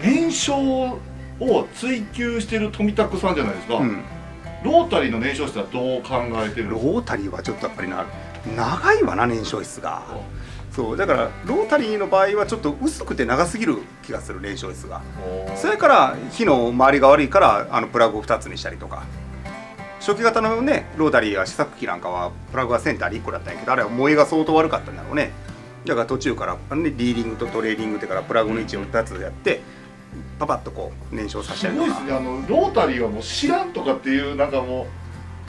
燃焼を追求してる富田さんじゃないですか、うん、ロータリーの燃焼室はどう考えてるロんですか？ータリーはちょっとやっぱり長いわな、燃焼室が。そうだからロータリーの場合はちょっと薄くて長すぎる気がする、燃焼室が。それから火の回りが悪いからプラグを2つにしたりとか。初期型のねロータリーや試作機なんかはプラグがセンターに1個だったんやけど、あれは燃えが相当悪かったんだろうね。だから途中から、ね、リーディングとトレーリングってからプラグの位置を2つやってパパッとこう燃焼させたりとか。すごいですね。ロータリーはもう知らんとかっていうなんかもう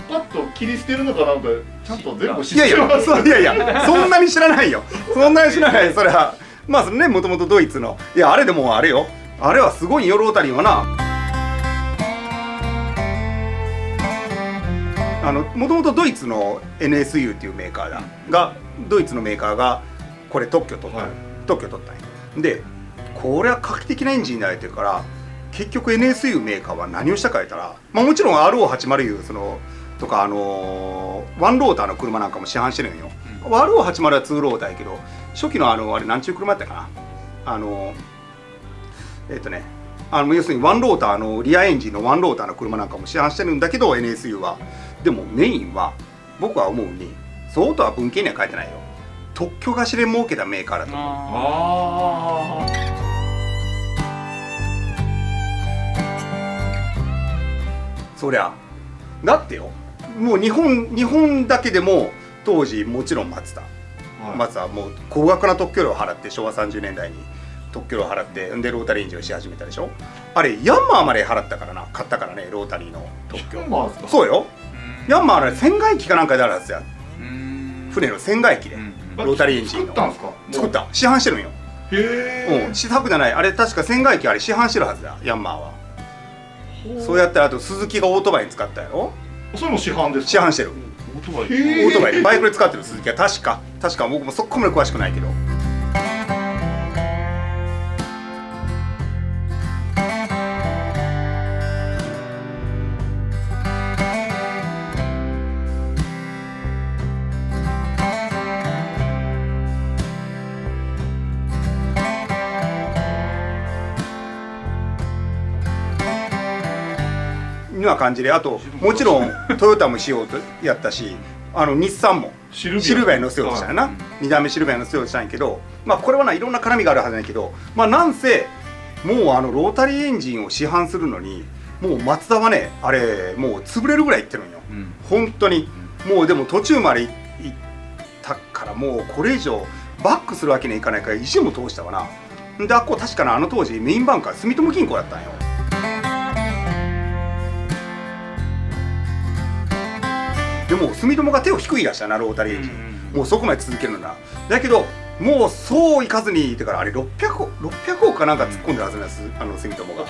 パッと切り捨てるのかなってちゃんと全部知ってます。いやいやそんなに知らないよ。そんなに知らない。それはまあね、もともとドイツのあれでもあれよ、あれはすごいよ、ロータリーはな。もともとドイツの NSU っていうメーカーだが、ドイツのメーカーがこれ特許取った、特許取ったんや。でこれは画期的なエンジンになれてるから、結局 NSU メーカーは何をしたか言ったら、まあもちろん RO80U とかワンローターの車なんかも市販してるんよ。RO80 は2ローターやけど、初期のあれ何ちゅう車やったかな、要するにワンローターのリアエンジンのワンローターの車なんかも市販してるんだけど NSU は。でもメインは僕は思うに、そうとは文献には書いてないよ、特許貸しで儲けたメーカーだと思う。そりゃだってよ、もう日本だけでも当時もちろんマツダはもう高額な特許料を払って、昭和30年代に特許料を払ってでロータリーエンジンをし始めたでしょ。あれヤンマーまで払ったからな、買ったからね、ロータリーの特許。そうよ、ヤンマーあれ船外機かなんかであるはずや。船の船外機でロータリーエンジンの作ったんですか？作った、市販してるんよ。へえ。試作じゃない、あれ確か船外機あれ市販してるはずだ、ヤンマーは。そうやってあと鈴木がオートバイに使ったやろ。それも市販ですか？市販してる。オートバイ。オートバイバイクで使ってる鈴木は確か僕もそこまで詳しくないけど。な感じで、あともちろんトヨタもしようとやったし、日産もシルビアに乗せようとしたんやな。2代目シルビアに乗せようとしたんやけど、まあこれはないろんな絡みがあるはずなんやけど、まあなんせもうロータリーエンジンを市販するのにもうマツダはね、あれもう潰れるぐらいいってるんよ、本当に。もうでも途中までいったからもうこれ以上バックするわけにはいかないから意地も通したわな。で確かな、当時メインバンカー住友銀行だったんよ。でも住友が手を引くいらしたな、ロータリーエンジン、もうそこまで続けるのな。だけどもうそういかずにってから、あれ600億かなんか突っ込んでるはずなんです、住友が。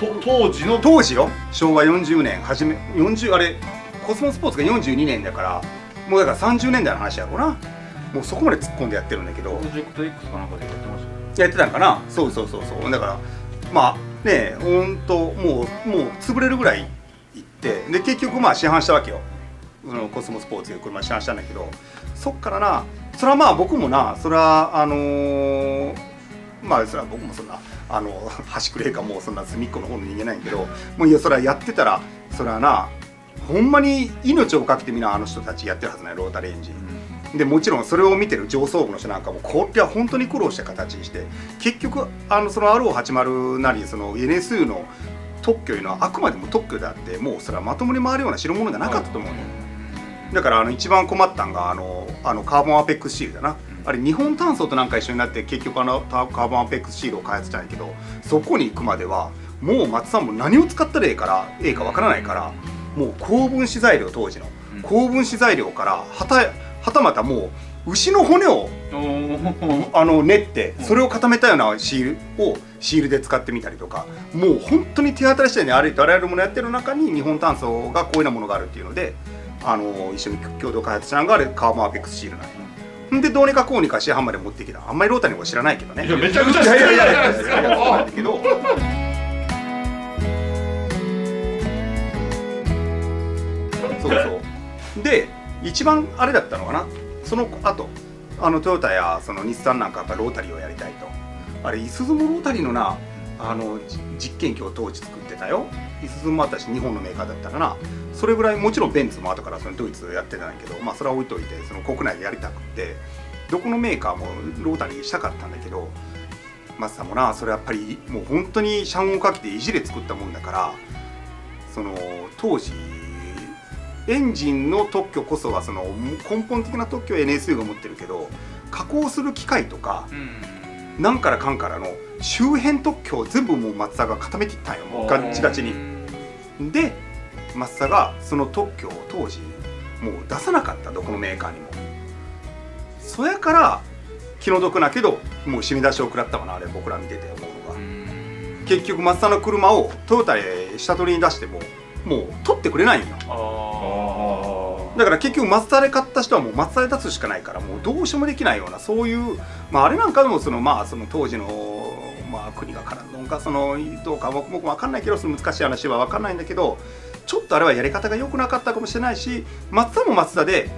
当時よ、昭和40年初めあれコスモスポーツが42年だから、もうだから30年代の話やろうな。もうそこまで突っ込んでやってるんだけど、プロジェクト X かなんかでやってました。やってたんかな。そうだからまあね、ほんともう潰れるぐらいいって、で結局まあ市販したわけよ、コスモスポーツいう車市販したんだけど、そっからな、それはまあ僕もな、それはまあそれは僕もそんな端くれかもうそんな隅っこの方の人間ないけど、もういやそれはやってたら、それはなほんまに命をかけてみな、あの人たちやってるはずない、ロータリーエンジン、でもちろんそれを見てる上層部の人なんかもこれは本当に苦労した形にして、結局その RO80 なりその NSU の特許いうのはあくまでも特許であって、もうそれはまともに回るような代物じゃなかったと思うの、だから一番困ったんがカーボンアペックスシールだな、あれ日本炭素となんか一緒になって結局カーボンアペックスシールを開発したんやけど、そこに行くまではもう松さんも何を使ったらええかわからないから、もう高分子材料、当時の高分子材料からはたまたもう牛の骨を練ってそれを固めたようなシールをシールで使ってみたりとか、もう本当に手当たり次第にあらゆるものやってる中に日本炭素がこういうようなものがあるっていうので一緒に共同開発したのがあれカーボンアペックスシールなんよ。でどうにかこうにか市販まで持ってきた。あんまりロータリーも知らないけどね。いやめちゃくちゃ知らないけど。そうで一番あれだったのかな、その後トヨタやその日産なんかやっぱロータリーをやりたいと、あれいすゞもロータリーのな実験機を当時作ってたよ。いすゞもあったし日本のメーカーだったかな。それぐらいもちろんベンツも後からそのドイツやってたんだけど、まあそれは置いといてその国内でやりたくってどこのメーカーもロータリーしたかったんだけど、マスターもなそれやっぱりもう本当に社運をかけて意地で作ったもんだから、その当時エンジンの特許こそはその根本的な特許は NSU が持ってるけど、加工する機械とか、なんからかんからの周辺特許を全部もう松田が固めていったんよ、もうガッチガチに。で松田がその特許を当時もう出さなかった、どこのメーカーにも。そやから気の毒なけどもう締め出しを食らったかな、あれ僕ら見てて思うのが。結局松田の車をトヨタへ下取りに出してももう取ってくれないんよ。だから結局マツダで買った人はもうマツダで出すしかないから、もうどうしようもできないような、そういう、まあ、あれなんかでもその当時の、国が絡んだのかどうか僕も分かんないけど、その難しい話は分かんないんだけど、ちょっとあれはやり方が良くなかったかもしれないし、マツダもマツダで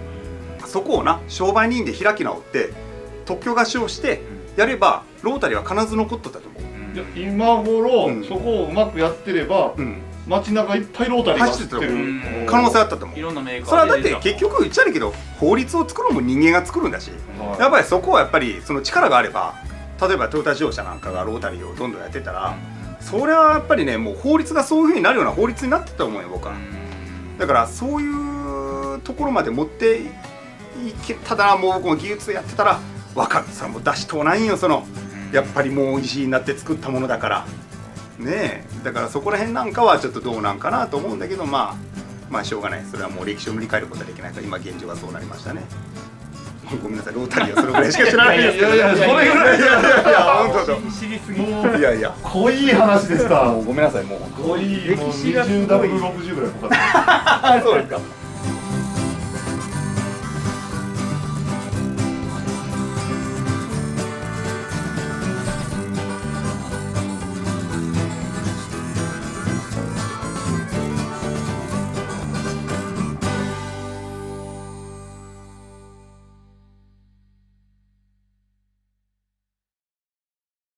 そこをな商売人で開き直って特許貸しをしてやればロータリーは必ず残っとったと思う。いや今頃、そこをうまくやってれば、街中いっぱいロータリーが走ってる可能性あったと思う。いろんなメーカーそれはだって結局言っちゃうけど、法律を作るのも人間が作るんだし、やっぱりそこはやっぱりその力があれば、例えばトヨタ自動車なんかがロータリーをどんどんやってたら、それはやっぱりね、もう法律がそういう風になるような法律になってたと思うよ僕は。だからそういうところまで持っていけたら、もう僕も技術やってたら分かる。それはもう出しとうないんよ、そのやっぱりもう石になって作ったものだからねえ。だからそこら辺なんかはちょっとどうなんかなと思うんだけど、まあしょうがない。それはもう歴史を塗り替えることはできないから、今現状はそうなりましたね。ごめんなさい、ロータリーはそれぐらいしか知らないですけど。いやそれぐらい、いや本当知りすぎ。もういやいや濃い話でした。ごめんなさい、もう濃い、もう歴史がすごい 20W60 ぐらい濃かった。そうですか。